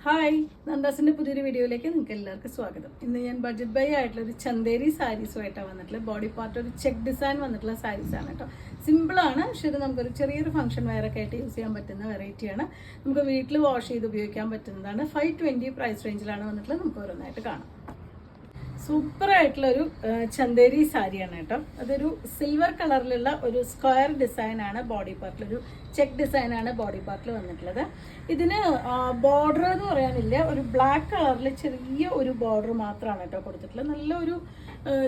Hi, നന്ദാസിൻ്റെ പുതിയൊരു വീഡിയോയിലേക്ക് നിങ്ങൾക്ക് എല്ലാവർക്കും സ്വാഗതം. ഇന്ന് ഞാൻ ബഡ്ജറ്റ് ബൈ ആയിട്ടുള്ള ഒരു ചന്തേരി സാരീസുമായിട്ടാണ് വന്നിട്ടുള്ളത്. ബോഡി പാർട്ട് ഒരു ചെക്ക് ഡിസൈൻ വന്നിട്ടുള്ള സാരീസാണ് കേട്ടോ. സിമ്പിളാണ്, പക്ഷേ ഇത് നമുക്കൊരു ചെറിയൊരു ഫംഗ്ഷൻ വെയറൊക്കെ ആയിട്ട് യൂസ് ചെയ്യാൻ പറ്റുന്ന വെറൈറ്റിയാണ്. നമുക്ക് വീട്ടിൽ വാഷ് ചെയ്ത് ഉപയോഗിക്കാൻ പറ്റുന്നതാണ്. 520 പ്രൈസ് റേഞ്ചിലാണ് വന്നിട്ടുള്ളത്. നമുക്ക് ഓരോന്നായിട്ട് കാണാം. സൂപ്പറായിട്ടുള്ളൊരു ചന്തേരി സാരിയാണ് കേട്ടോ. അതൊരു സിൽവർ കളറിലുള്ള ഒരു സ്ക്വയർ ഡിസൈനാണ് ബോഡി പാർട്ടിൽ, ഒരു ചെക്ക് ഡിസൈനാണ് ബോഡി പാർട്ടിൽ വന്നിട്ടുള്ളത്. ഇതിന് ബോർഡർ എന്ന് പറയാനില്ല, ഒരു ബ്ലാക്ക് കളറിൽ ചെറിയ ഒരു ബോർഡർ മാത്രമാണ് കേട്ടോ കൊടുത്തിട്ടുള്ളത്. നല്ലൊരു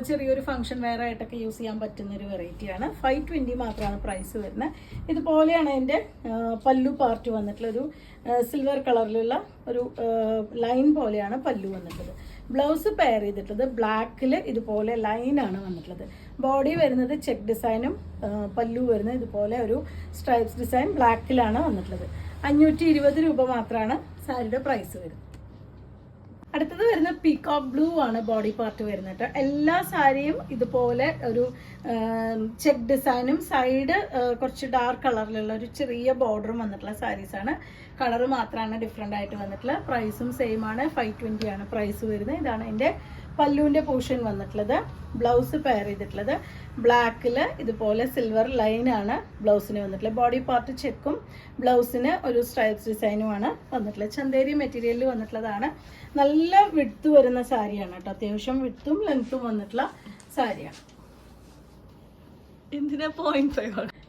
ചെറിയൊരു ഫംഗ്ഷൻ വെയർ ആയിട്ടൊക്കെ യൂസ് ചെയ്യാൻ പറ്റുന്ന ഒരു വെറൈറ്റിയാണ്. 520 മാത്രമാണ് പ്രൈസ് വരുന്നത്. ഇതുപോലെയാണ് അതിൻ്റെ പല്ലു പാർട്ട് വന്നിട്ടുള്ള ഒരു സിൽവർ കളറിലുള്ള ഒരു ലൈൻ പോലെയാണ് പല്ലു വന്നിട്ടുള്ളത്. ബ്ലൗസ് പെയർ ചെയ്തിട്ടുള്ളത് ബ്ലാക്കിൽ ഇതുപോലെ ലൈനാണ് വന്നിട്ടുള്ളത്. ബോഡി വരുന്നത് ചെക്ക് ഡിസൈനും പല്ലു വരുന്നത് ഇതുപോലെ ഒരു സ്ട്രൈപ്സ് ഡിസൈൻ ബ്ലാക്കിലാണ് വന്നിട്ടുള്ളത്. 520 രൂപ മാത്രമാണ് സാരിയുടെ പ്രൈസ് വരുന്നത്. അടുത്തത് വരുന്ന പീകോക്ക് ബ്ലൂ ആണ് ബോഡി പാർട്ട് വരുന്നത് കേട്ടോ. എല്ലാ സാരിയും ഇതുപോലെ ഒരു ചെക്ക് ഡിസൈനും സൈഡ് കുറച്ച് ഡാർക്ക് കളറിലുള്ള ഒരു ചെറിയ ബോർഡറും വന്നിട്ടുള്ള സാരീസാണ്. കളറ് മാത്രമാണ് ഡിഫറെൻ്റ് ആയിട്ട് വന്നിട്ടുള്ളത്. പ്രൈസും സെയിം ആണ്, 520 ആണ് പ്രൈസ് വരുന്നത്. ഇതാണ് അതിൻ്റെ പല്ലുവിൻ്റെ പോർഷൻ വന്നിട്ടുള്ളത്. ബ്ലൗസ് പെയർ ചെയ്തിട്ടുള്ളത് ബ്ലാക്കിൽ ഇതുപോലെ സിൽവർ ലൈനാണ് ബ്ലൗസിന് വന്നിട്ടുള്ളത്. ബോഡി പാർട്ട് ചെക്കും ബ്ലൗസിന് ഒരു സ്ട്രൈപ്സ് ഡിസൈനുമാണ് വന്നിട്ടുള്ളത്. ചന്തേരി മെറ്റീരിയലിൽ വന്നിട്ടുള്ളതാണ്. നല്ല വിഡ്ത്ത് വരുന്ന സാരിയാണ് കേട്ടോ. അത്യാവശ്യം വിഡ്ത്തും ലെങ്ത്തും വന്നിട്ടുള്ള സാരിയാണ്.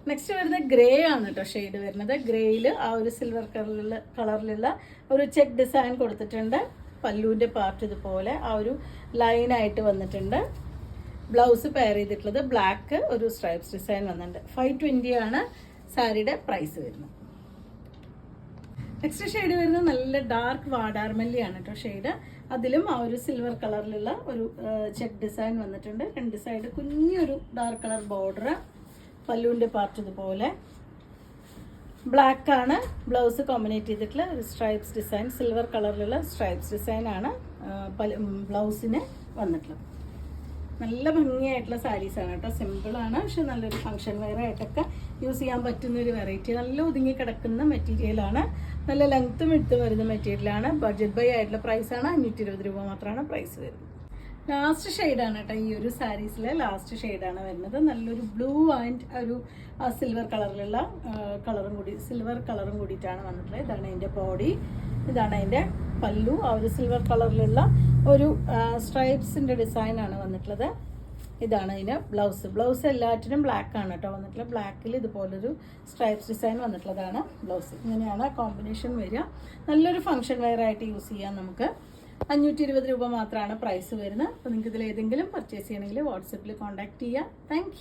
നെക്സ്റ്റ് വരുന്നത് ഗ്രേ ആണ് കേട്ടോ ഷെയ്ഡ് വരുന്നത്. ഗ്രേയിൽ ആ ഒരു സിൽവർ കളറിലുള്ള ഒരു ചെക്ക് ഡിസൈൻ കൊടുത്തിട്ടുണ്ട്. പല്ലുവിൻ്റെ പാർട്ട് ഇതുപോലെ ആ ഒരു ലൈനായിട്ട് വന്നിട്ടുണ്ട്. ബ്ലൗസ് പെയർ ചെയ്തിട്ടുള്ളത് ബ്ലാക്ക് ഒരു സ്ട്രൈപ്സ് ഡിസൈൻ വന്നിട്ടുണ്ട്. 520 ആണ് സാരിയുടെ പ്രൈസ് വരുന്നത്. നെക്സ്റ്റ് ഷെയ്ഡ് വരുന്നത് നല്ല ഡാർക്ക് വാടാർമല്ലിയാണ് കേട്ടോ ഷെയ്ഡ്. അതിലും ആ ഒരു സിൽവർ കളറിലുള്ള ഒരു ചെക്ക് ഡിസൈൻ വന്നിട്ടുണ്ട്. രണ്ട് സൈഡ് കുഞ്ഞൊരു ഡാർക്ക് കളർ ബോർഡർ. പല്ലുവിൻ്റെ പാർട്ട് ഇതുപോലെ ബ്ലാക്ക് ആണ്. ബ്ലൗസ് കോമ്പിനേറ്റ് ചെയ്തിട്ടുള്ള ഒരു സ്ട്രൈപ്സ് ഡിസൈൻ, സിൽവർ കളറിലുള്ള സ്ട്രൈപ്സ് ഡിസൈനാണ് ബ്ലൗസിന് വന്നിട്ടുള്ളത്. നല്ല ഭംഗിയായിട്ടുള്ള സാരീസാണ് കേട്ടോ. സിമ്പിളാണ്, പക്ഷെ നല്ലൊരു ഫംഗ്ഷൻ വെയർ ആയിട്ടൊക്കെ യൂസ് ചെയ്യാൻ പറ്റുന്ന ഒരു വെറൈറ്റി. നല്ല ഒതുങ്ങി കിടക്കുന്ന മെറ്റീരിയലാണ്. നല്ല ലെങ്ത്തും വിഡ്ത്തും വരുന്ന മെറ്റീരിയലാണ്. ബഡ്ജറ്റ് ബൈ ആയിട്ടുള്ള പ്രൈസാണ്. 520 രൂപ മാത്രമാണ് പ്രൈസ് വരുന്നത്. ലാസ്റ്റ് ഷെയ്ഡാണ് കേട്ടോ ഈ ഒരു സാരീസിലെ ലാസ്റ്റ് ഷെയ്ഡാണ് വരുന്നത്. നല്ലൊരു ബ്ലൂ ആൻഡ് ഒരു സിൽവർ കളറിലുള്ള സിൽവർ കളറും കൂടിയിട്ടാണ് വന്നിട്ടുള്ളത്. ഇതാണ് അതിൻ്റെ ബോഡി, ഇതാണ് അതിൻ്റെ പല്ലു. ആ ഒരു സിൽവർ കളറിലുള്ള ഒരു സ്ട്രൈപ്സിൻ്റെ ഡിസൈനാണ് വന്നിട്ടുള്ളത്. ഇതാണ് അതിന് ബ്ലൗസ് എല്ലാറ്റിനും ബ്ലാക്ക് ആണ് കേട്ടോ വന്നിട്ടുള്ളത്. ബ്ലാക്കിൽ ഇതുപോലൊരു സ്ട്രൈപ്സ് ഡിസൈൻ വന്നിട്ടുള്ളതാണ് ബ്ലൗസ്. ഇങ്ങനെയാണ് കോമ്പിനേഷൻ വരിക. നല്ലൊരു ഫംഗ്ഷൻ വെയർ ആയിട്ട് യൂസ് ചെയ്യാം നമുക്ക്. 520 രൂപ മാത്രമാണ് പ്രൈസ് വരുന്നത്. അപ്പോൾ നിങ്ങൾക്ക് ഇതിൽ ഏതെങ്കിലും പർച്ചേസ് ചെയ്യണമെങ്കിൽ വാട്സപ്പിൽ കോൺടാക്ട് ചെയ്യുക. താങ്ക്